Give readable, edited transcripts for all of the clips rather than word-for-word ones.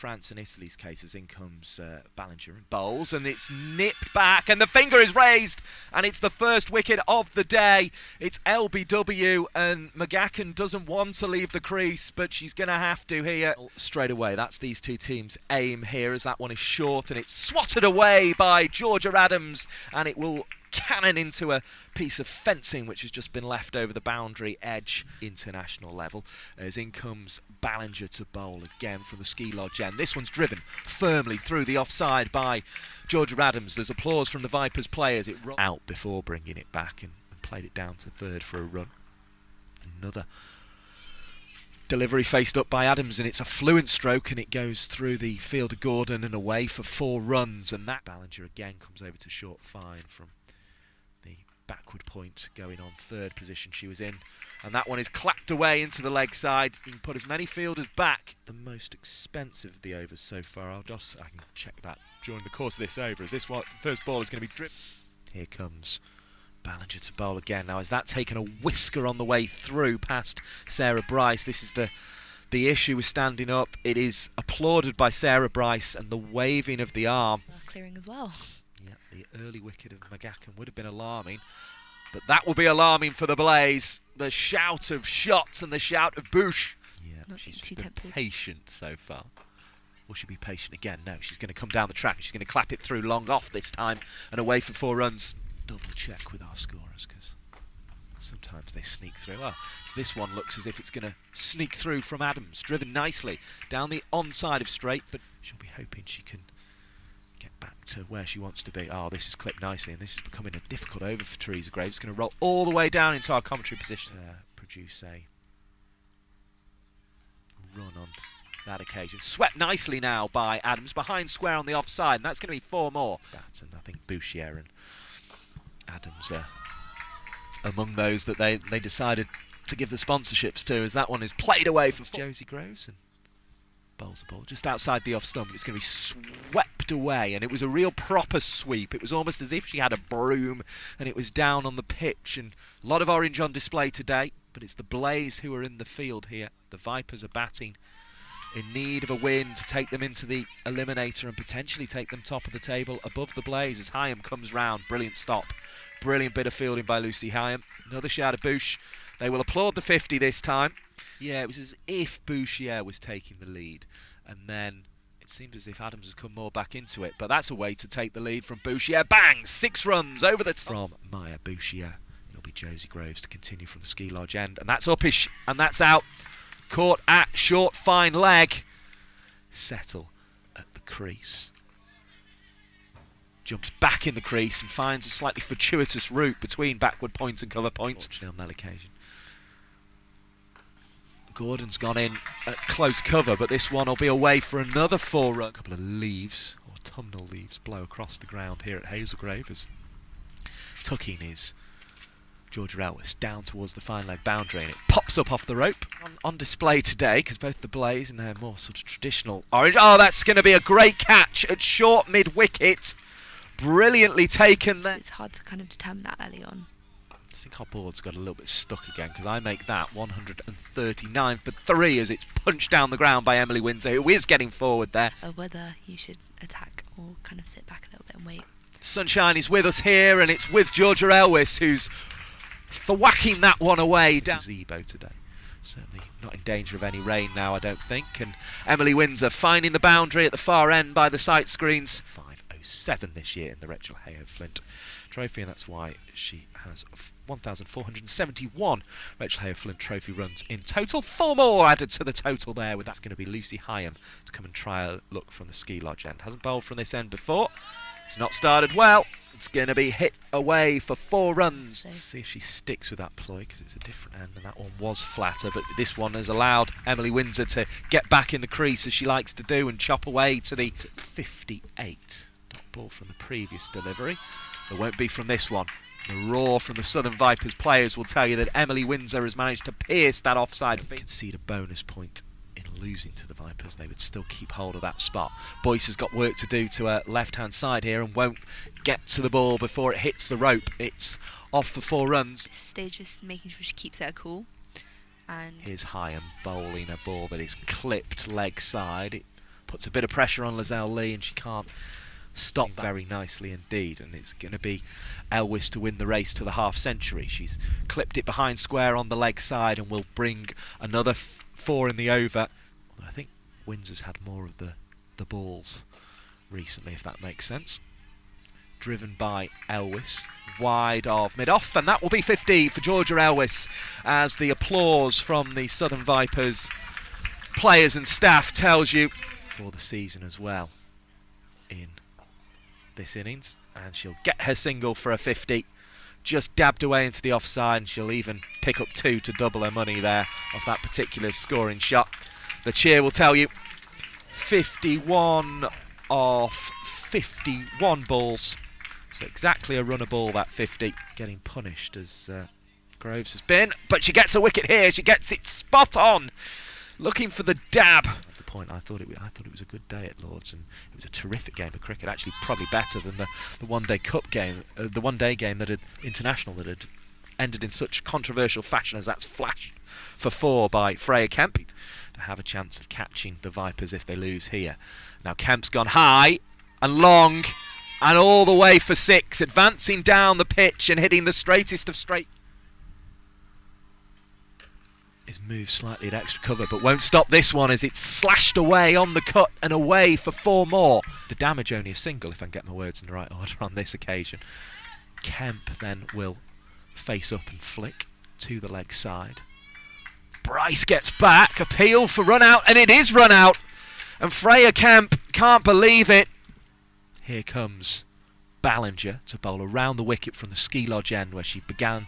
France and Italy's cases, in comes Ballinger and bowls, and it's nipped back, and the finger is raised, and it's the first wicket of the day. It's LBW, and McGacken doesn't want to leave the crease, but she's going to have to here. Straight away, that's these two teams' aim here, as that one is short, and it's swatted away by Georgia Adams, and it will cannon into a piece of fencing which has just been left over the boundary edge. International level, as in comes Ballinger to bowl again from the ski lodge end. This one's driven firmly through the offside by Georgia Adams. There's applause from the Vipers players. It out before bringing it back and played it down to third for a run. Another delivery faced up by Adams, and it's a fluent stroke, and it goes through the field of Gordon and away for 4 runs, and that Ballinger again comes over to short fine from the backward point, going on third position she was in, and that one is clapped away into the leg side. You can put as many fielders back. The most expensive of the overs so far. I can check that during the course of this over, as this one, first ball is going to be dripped. Here comes Ballinger to bowl again. Now, has that taken a whisker on the way through past Sarah Bryce? This is the issue with standing up. It is applauded by Sarah Bryce, and the waving of the arm. Clearing as well. Yeah, the early wicket of McGacken would have been alarming, but that will be alarming for the Blaze. The shout of shots and the shout of boosh. Yeah, Not she's too been tempted. patient so far. Will she be patient again? No, she's going to come down the track. She's going to clap it through long off this time and away for 4 runs. Double check with our scorers, because sometimes they sneak through. Oh, so this one looks as if it's going to sneak through from Adams. Driven nicely down the onside of straight, but she'll be hoping she can get back to where she wants to be. Oh, this is clipped nicely, and this is becoming a difficult over for Teresa Graves. It's going to roll all the way down into our commentary position. Produce a run on that occasion. Swept nicely now by Adams, behind square on the offside, and that's going to be 4 more. That's, and I think Bouchier and Adams are among those that they decided to give the sponsorships to, as that one is played away for Josie Groves, and bowls the ball just outside the off stump. It's going to be swept away, and it was a real proper sweep. It was almost as if she had a broom and it was down on the pitch, and a lot of orange on display today, but it's the Blaze who are in the field here. The Vipers are batting, in need of a win to take them into the eliminator and potentially take them top of the table above the Blaze, as Heyhoe comes round. Brilliant stop. Brilliant bit of fielding by Lucy Heyhoe. Another shout of Bouche. They will applaud the 50 this time. Yeah, it was as if Bouchier was taking the lead, and then it seems as if Adams has come more back into it, but that's a way to take the lead from Bouchier. Bang! 6 runs over the top from Maya Bouchier. It'll be Josie Groves to continue from the ski lodge end, and that's uppish, and that's out. Caught at short fine leg. Settle at the crease. Jumps back in the crease and finds a slightly fortuitous route between backward points and cover points. On that occasion, Gordon's gone in at close cover, but this one will be away for another 4 runs. A couple of leaves, autumnal leaves, blow across the ground here at Hazelgrave, as tucking is Georgia Ellis down towards the fine leg boundary, and it pops up off the rope. On display today, because both the Blaze and their more sort of traditional orange. Oh, that's going to be a great catch at short mid-wicket. Brilliantly taken there. It's hard to kind of determine that early on. I think our board's got a little bit stuck again, because I make that 139 for 3 as it's punched down the ground by Emily Windsor, who is getting forward there. Or whether you should attack or kind of sit back a little bit and wait. Sunshine is with us here, and it's with Georgia Elwis, who's thwacking that one away down Zebo today. Certainly not in danger of any rain now, I don't think. And Emily Windsor finding the boundary at the far end by the sight screens. 5.07 this year in the Rachael Heyhoe Flint Trophy, and that's why she has 1,471 Rachael Heyhoe Flint Trophy runs in total. 4 more added to the total there, with that's going to be Lucy Heyhoe to come and try a look from the ski lodge end. Hasn't bowled from this end before. It's not started well. It's going to be hit away for 4 runs. Let's see if she sticks with that ploy, because it's a different end, and that one was flatter, but this one has allowed Emily Windsor to get back in the crease, as she likes to do, and chop away to the 58. Dot ball from the previous delivery. There won't be from this one. The roar from the Southern Vipers players will tell you that Emily Windsor has managed to pierce that offside feet. Concede a bonus point in losing to the Vipers. They would still keep hold of that spot. Boyce has got work to do to her left-hand side here and won't get to the ball before it hits the rope. It's off for 4 runs. This stage just making sure she keeps her cool. And here's Heyhoe bowling a ball that is clipped leg side. It puts a bit of pressure on Lizelle Lee, and she can't stop very nicely indeed, and it's going to be Elwys to win the race to the half century. She's clipped it behind square on the leg side and will bring another 4 in the over. I think Windsor's had more of the balls recently, if that makes sense. Driven by Elwys, wide of mid-off, and that will be 50 for Georgia Elwys, as the applause from the Southern Vipers players and staff tells you for the season as well in this innings. And she'll get her single for a 50, just dabbed away into the offside, and she'll even pick up 2 to double her money there off that particular scoring shot. The cheer will tell you 51 off 51 balls. So exactly a runner ball, that 50, getting punished as Groves has been. But she gets a wicket here. She gets it spot on, looking for the dab. At the point, I thought it was a good day at Lords, and it was a terrific game of cricket. Actually, probably better than the one-day cup game, the one-day game that had international that had ended in such controversial fashion as that's flashed for 4 by Freya Kemp, to have a chance of catching the Vipers if they lose here. Now Kemp's gone high and long, and all the way for 6, advancing down the pitch and hitting the straightest of straight. Is moved slightly at extra cover, but won't stop this one as it's slashed away on the cut and away for 4 more. The damage only a single, if I can get my words in the right order on this occasion. Kemp then will face up and flick to the leg side. Bryce gets back, appeal for run out, and it is run out. And Freya Kemp can't believe it. Here comes Ballinger to bowl around the wicket from the ski lodge end where she began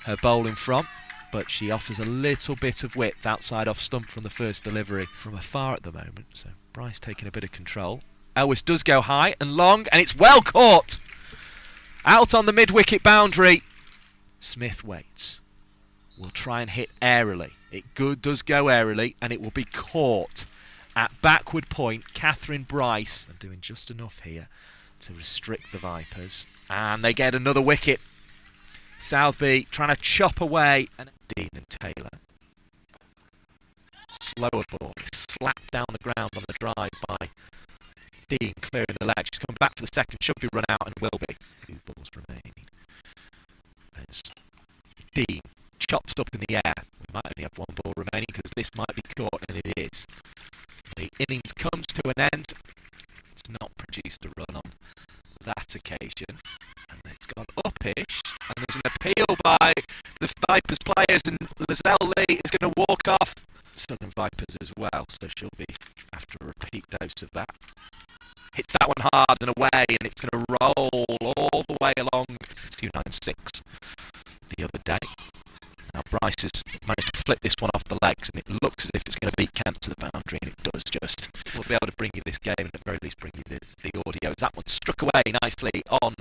her bowling from, but she offers a little bit of width outside off stump from the first delivery from afar at the moment. So Bryce taking a bit of control. Elwys does go high and long, and it's well caught. Out on the mid-wicket boundary. Smith waits. Will try and hit airily. It does go airily, and it will be caught at backward point. Catherine Bryce doing just enough here to restrict the Vipers, and they get another wicket. Southby trying to chop away, and Dean and Taylor. Slower ball, slapped down the ground on the drive by Dean, clearing the leg. She's coming back for the second, should be run out and will be. 2 balls remaining. As Dean chops up in the air. We might only have 1 ball remaining because this might be caught, and it is. The innings comes to an end. It's not produced a run on that occasion, and it's gone uppish, and there's an appeal by the Vipers players, and Lizelle Lee is going to walk off. Southern Vipers as well, so she'll be after a repeat dose of that. Hits that one hard and away, and it's going to roll all the way along 296 the other day. Now Bryce has managed to flip this one off the legs, and it looks as if it's going to beat Kemp to the boundary, and it does just. We'll be able to bring you this game, and at the very least bring you the audio, as that one struck away nicely on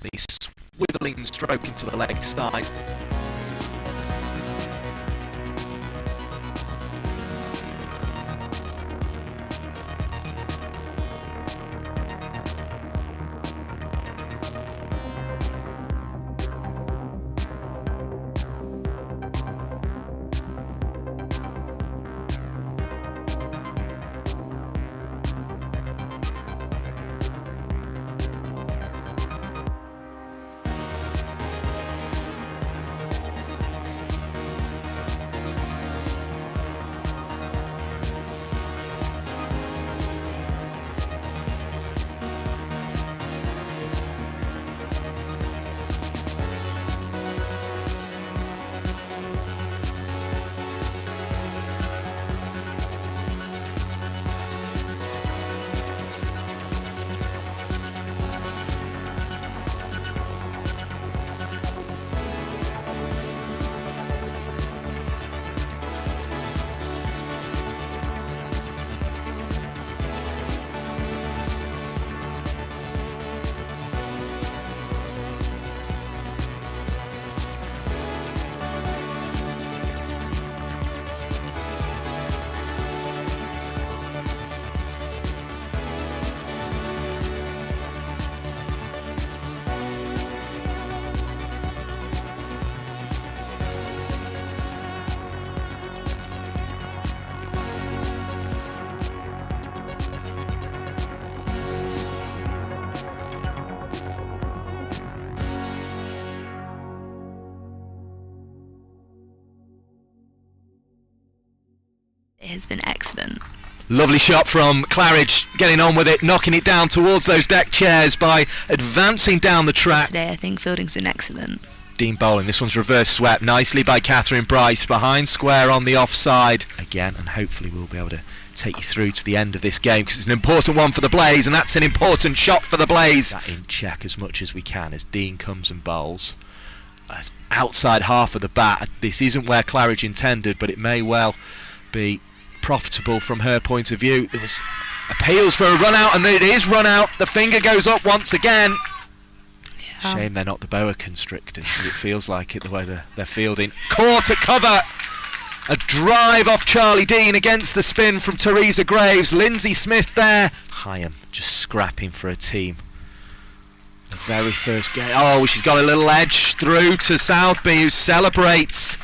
the swivelling stroke into the leg side. has been excellent. Lovely shot from Claridge, getting on with it, knocking it down towards those deck chairs by advancing down the track. Today I think fielding's been excellent. Dean bowling, this one's reverse swept nicely by Catherine Bryce, behind square on the offside again, and hopefully we'll be able to take you through to the end of this game because it's an important one for the Blaze, and that's an important shot for the Blaze. That in check as much as we can as Dean comes and bowls. Outside half of the bat, this isn't where Claridge intended, but it may well be profitable from her point of view. There was appeals for a run out, and it is run out. The finger goes up once again. Shame they're not the boa constrictors, because it feels like it the way they're fielding. Caught at cover. A drive off Charlie Dean against the spin from Teresa Graves. Lindsay Smith there. Hyam just scrapping for a team. The very first game. Oh, she's got a little edge through to Southby, who celebrates.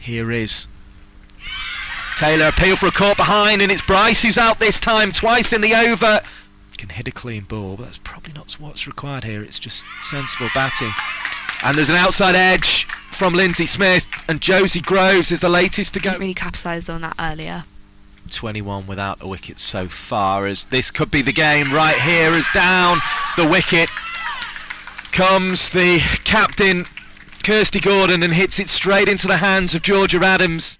Here is Taylor, appeal for a caught behind, and it's Bryce who's out this time, twice in the over. Can hit a clean ball, but that's probably not what's required here. It's just sensible batting. And there's an outside edge from Lindsay Smith, and Josie Groves is the latest to go. Didn't really capitalised on that earlier. 21 without a wicket so far, as this could be the game right here, as down the wicket comes the captain, Kirsty Gordon, and hits it straight into the hands of Georgia Adams.